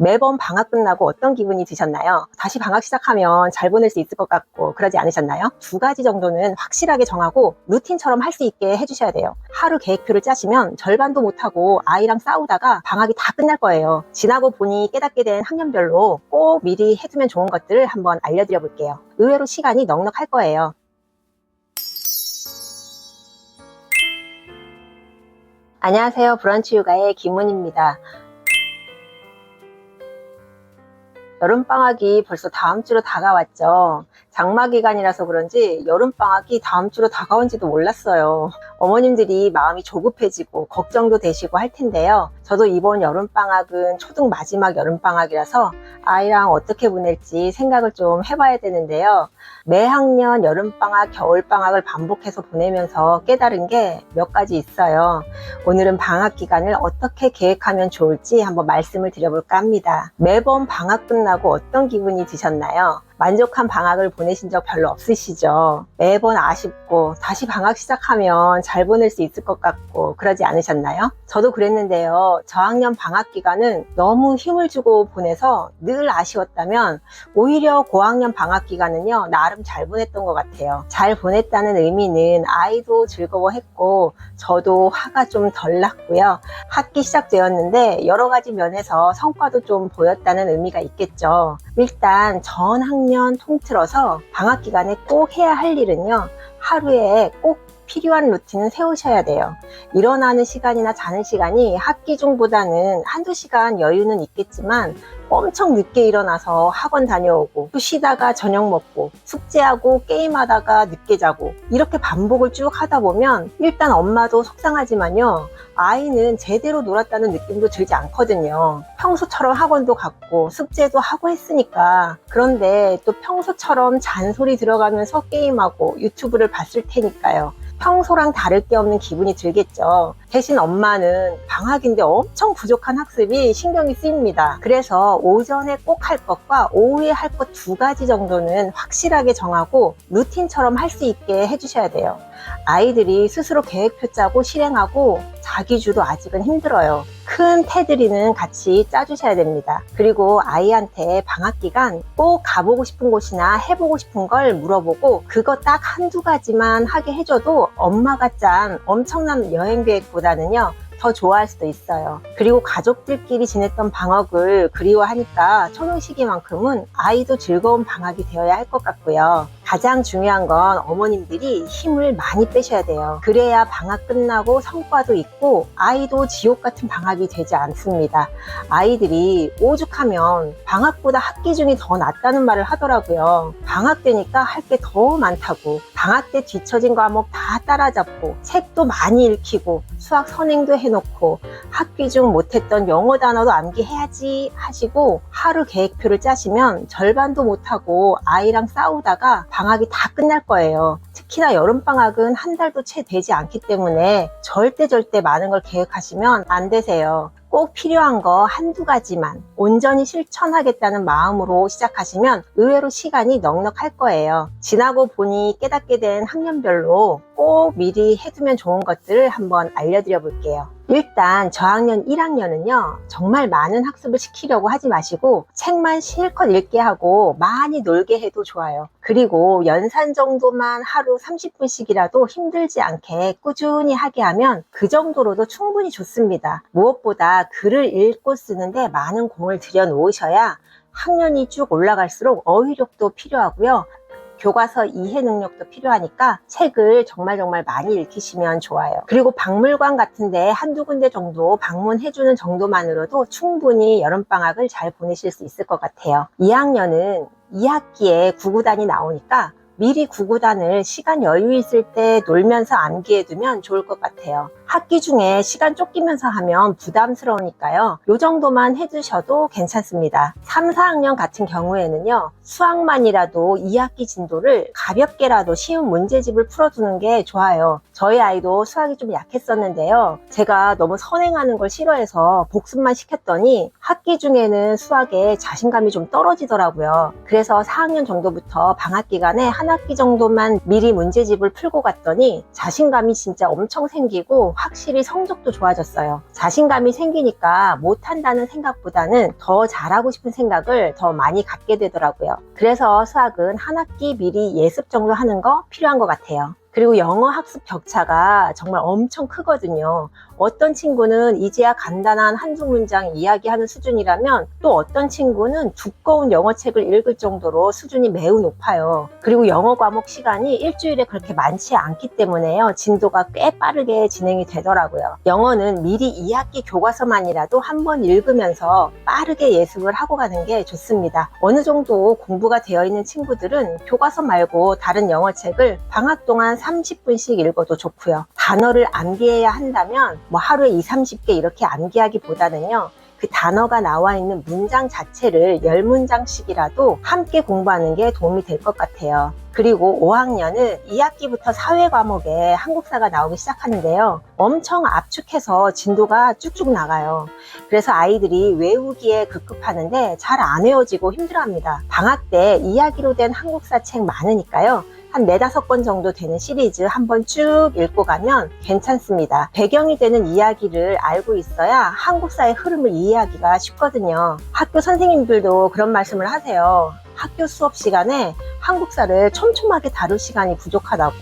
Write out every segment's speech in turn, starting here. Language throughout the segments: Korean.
매번 방학 끝나고 어떤 기분이 드셨나요? 다시 방학 시작하면 잘 보낼 수 있을 것 같고 그러지 않으셨나요? 두 가지 정도는 확실하게 정하고 루틴처럼 할 수 있게 해주셔야 돼요. 하루 계획표를 짜시면 절반도 못하고 아이랑 싸우다가 방학이 다 끝날 거예요. 지나고 보니 깨닫게 된 학년별로 꼭 미리 해두면 좋은 것들을 한번 알려드려 볼게요. 의외로 시간이 넉넉할 거예요. 안녕하세요. 브런치 육아의 김은입니다. 여름방학이 벌써 다음 주로 다가왔죠. 장마 기간이라서 그런지 여름방학이 다음 주로 다가온지도 몰랐어요. 어머님들이 마음이 조급해지고 걱정도 되시고 할 텐데요. 저도 이번 여름방학은 초등 마지막 여름방학이라서 아이랑 어떻게 보낼지 생각을 좀 해봐야 되는데요. 매학년 여름방학, 겨울방학을 반복해서 보내면서 깨달은 게 몇 가지 있어요. 오늘은 방학 기간을 어떻게 계획하면 좋을지 한번 말씀을 드려볼까 합니다. 매번 방학 끝나고 어떤 기분이 드셨나요? 만족한 방학을 보내신 적 별로 없으시죠? 매번 아쉽고 다시 방학 시작하면 잘 보낼 수 있을 것 같고 그러지 않으셨나요? 저도 그랬는데요. 저학년 방학 기간은 너무 힘을 주고 보내서 늘 아쉬웠다면 오히려 고학년 방학 기간은요, 나름 잘 보냈던 것 같아요. 잘 보냈다는 의미는 아이도 즐거워했고 저도 화가 좀 덜 났고요. 학기 시작되었는데 여러 가지 면에서 성과도 좀 보였다는 의미가 있겠죠. 일단 전 학년 통틀어서 방학 기간에 꼭 해야 할 일은요, 하루에 꼭 필요한 루틴을 세우셔야 돼요. 일어나는 시간이나 자는 시간이 학기 중보다는 한두 시간 여유는 있겠지만 엄청 늦게 일어나서 학원 다녀오고 또 쉬다가 저녁 먹고 숙제하고 게임하다가 늦게 자고 이렇게 반복을 쭉 하다 보면 일단 엄마도 속상하지만요, 아이는 제대로 놀았다는 느낌도 들지 않거든요. 평소처럼 학원도 갔고 숙제도 하고 했으니까. 그런데 또 평소처럼 잔소리 들어가면서 게임하고 유튜브를 봤을 테니까요. 평소랑 다를 게 없는 기분이 들겠죠. 대신 엄마는 방학인데 엄청 부족한 학습이 신경이 쓰입니다. 그래서 오전에 꼭 할 것과 오후에 할 것 두 가지 정도는 확실하게 정하고 루틴처럼 할 수 있게 해주셔야 돼요. 아이들이 스스로 계획표 짜고 실행하고 자기주도 아직은 힘들어요. 큰 테두리는 같이 짜주셔야 됩니다. 그리고 아이한테 방학 기간 꼭 가보고 싶은 곳이나 해보고 싶은 걸 물어보고 그거 딱 한두 가지만 하게 해줘도 엄마가 짠 엄청난 여행 계획보다는요, 더 좋아할 수도 있어요. 그리고 가족들끼리 지냈던 방학을 그리워하니까 초등 시기만큼은 아이도 즐거운 방학이 되어야 할 것 같고요. 가장 중요한 건 어머님들이 힘을 많이 빼셔야 돼요. 그래야 방학 끝나고 성과도 있고 아이도 지옥 같은 방학이 되지 않습니다. 아이들이 오죽하면 방학보다 학기 중이 더 낫다는 말을 하더라고요. 방학 때니까 할 게 더 많다고, 방학 때 뒤처진 과목 다 따라잡고 책도 많이 읽히고 수학 선행도 해놓고 학기 중 못했던 영어 단어도 암기해야지 하시고 하루 계획표를 짜시면 절반도 못하고 아이랑 싸우다가 방학이 다 끝날 거예요. 특히나 여름방학은 한 달도 채 되지 않기 때문에 절대 많은 걸 계획하시면 안 되세요. 꼭 필요한 거 한두 가지만 온전히 실천하겠다는 마음으로 시작하시면 의외로 시간이 넉넉할 거예요. 지나고 보니 깨닫게 된 학년별로 꼭 미리 해두면 좋은 것들을 한번 알려드려 볼게요. 일단 저학년 1학년은요, 정말 많은 학습을 시키려고 하지 마시고 책만 실컷 읽게 하고 많이 놀게 해도 좋아요. 그리고 연산 정도만 하루 30분씩이라도 힘들지 않게 꾸준히 하게 하면 그 정도로도 충분히 좋습니다. 무엇보다 글을 읽고 쓰는데 많은 공을 들여 놓으셔야 학년이 쭉 올라갈수록 어휘력도 필요하고요, 교과서 이해 능력도 필요하니까 책을 정말 많이 읽히시면 좋아요. 그리고 박물관 같은데 한두 군데 정도 방문해주는 정도만으로도 충분히 여름방학을 잘 보내실 수 있을 것 같아요. 2학년은 2학기에 구구단이 나오니까 미리 구구단을 시간 여유 있을 때 놀면서 암기해두면 좋을 것 같아요. 학기 중에 시간 쫓기면서 하면 부담스러우니까요, 요 정도만 해두셔도 괜찮습니다. 3, 4학년 같은 경우에는요, 수학만이라도 2학기 진도를 가볍게라도 쉬운 문제집을 풀어두는 게 좋아요. 저희 아이도 수학이 좀 약했었는데요, 제가 너무 선행하는 걸 싫어해서 복습만 시켰더니 학기 중에는 수학에 자신감이 좀 떨어지더라고요. 그래서 4학년 정도부터 방학 기간에 하나 한 학기 정도만 미리 문제집을 풀고 갔더니 자신감이 진짜 엄청 생기고 확실히 성적도 좋아졌어요. 자신감이 생기니까 못한다는 생각보다는 더 잘하고 싶은 생각을 더 많이 갖게 되더라고요. 그래서 수학은 한 학기 미리 예습 정도 하는 거 필요한 것 같아요. 그리고 영어 학습 격차가 정말 엄청 크거든요. 어떤 친구는 이제야 간단한 한두 문장 이야기하는 수준이라면 또 어떤 친구는 두꺼운 영어책을 읽을 정도로 수준이 매우 높아요. 그리고 영어 과목 시간이 일주일에 그렇게 많지 않기 때문에요. 진도가 꽤 빠르게 진행이 되더라고요. 영어는 미리 2학기 교과서만이라도 한번 읽으면서 빠르게 예습을 하고 가는 게 좋습니다. 어느 정도 공부가 되어 있는 친구들은 교과서 말고 다른 영어책을 방학 동안 30분씩 읽어도 좋고요. 단어를 암기해야 한다면 하루에 20-30개 이렇게 암기하기보다는요. 그 단어가 나와 있는 문장 자체를 10문장씩이라도 함께 공부하는 게 도움이 될 것 같아요. 그리고 5학년은 2학기부터 사회 과목에 한국사가 나오기 시작하는데요. 엄청 압축해서 진도가 쭉쭉 나가요. 그래서 아이들이 외우기에 급급하는데 잘 안 외워지고 힘들어합니다. 방학 때 이야기로 된 한국사 책 많으니까요. 한 4-5권 정도 되는 시리즈 한번 쭉 읽고 가면 괜찮습니다. 배경이 되는 이야기를 알고 있어야 한국사의 흐름을 이해하기가 쉽거든요. 학교 선생님들도 그런 말씀을 하세요. 학교 수업 시간에 한국사를 촘촘하게 다룰 시간이 부족하다고.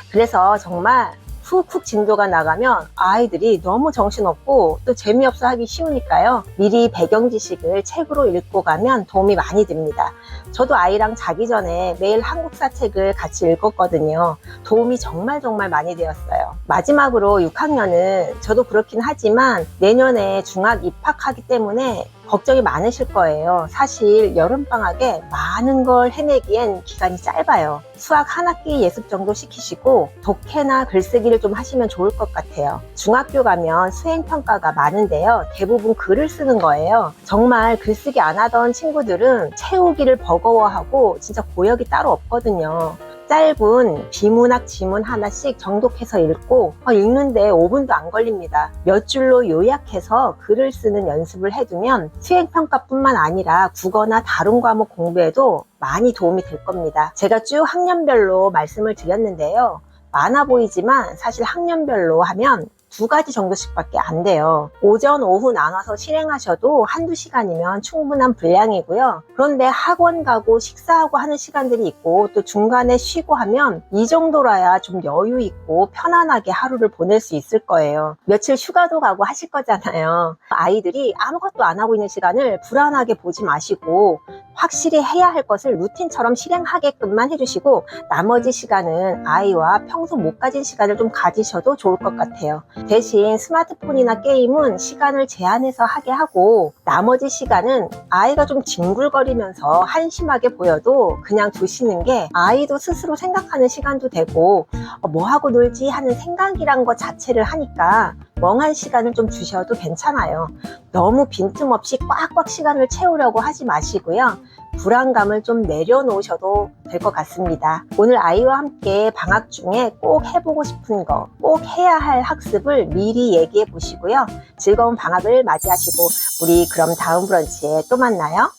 그래서 정말 훅훅 진도가 나가면 아이들이 너무 정신없고 또 재미없어 하기 쉬우니까요. 미리 배경 지식을 책으로 읽고 가면 도움이 많이 됩니다. 저도 아이랑 자기 전에 매일 한국사 책을 같이 읽었거든요. 도움이 정말 많이 되었어요. 마지막으로 6학년은 저도 그렇긴 하지만 내년에 중학 입학하기 때문에 걱정이 많으실 거예요. 사실 여름방학에 많은 걸 해내기엔 기간이 짧아요. 수학 한 학기 예습 정도 시키시고 독해나 글쓰기를 좀 하시면 좋을 것 같아요. 중학교 가면 수행평가가 많은데요. 대부분 글을 쓰는 거예요. 정말 글쓰기 안 하던 친구들은 채우기를 버거워하고 진짜 고역이 따로 없거든요. 짧은 비문학 지문 하나씩 정독해서 읽고 읽는데 5분도 안 걸립니다. 몇 줄로 요약해서 글을 쓰는 연습을 해두면 수행평가뿐만 아니라 국어나 다른 과목 공부에도 많이 도움이 될 겁니다. 제가 쭉 학년별로 말씀을 드렸는데요. 많아 보이지만 사실 학년별로 하면 2가지 정도씩 밖에 안 돼요. 오전, 오후 나눠서 실행하셔도 1-2시간이면 충분한 분량이고요. 그런데 학원 가고 식사하고 하는 시간들이 있고 또 중간에 쉬고 하면 이 정도라야 좀 여유 있고 편안하게 하루를 보낼 수 있을 거예요. 며칠 휴가도 가고 하실 거잖아요. 아이들이 아무것도 안 하고 있는 시간을 불안하게 보지 마시고 확실히 해야 할 것을 루틴처럼 실행하게끔만 해주시고 나머지 시간은 아이와 평소 못 가진 시간을 좀 가지셔도 좋을 것 같아요. 대신 스마트폰이나 게임은 시간을 제한해서 하게 하고 나머지 시간은 아이가 좀 뒹굴거리면서 한심하게 보여도 그냥 두시는 게 아이도 스스로 생각하는 시간도 되고 뭐 하고 놀지 하는 생각이란 것 자체를 하니까 멍한 시간을 좀 주셔도 괜찮아요. 너무 빈틈없이 꽉꽉 시간을 채우려고 하지 마시고요. 불안감을 좀 내려놓으셔도 될 것 같습니다. 오늘 아이와 함께 방학 중에 꼭 해보고 싶은 거, 꼭 해야 할 학습을 미리 얘기해 보시고요. 즐거운 방학을 맞이하시고 우리 그럼 다음 브런치에 또 만나요.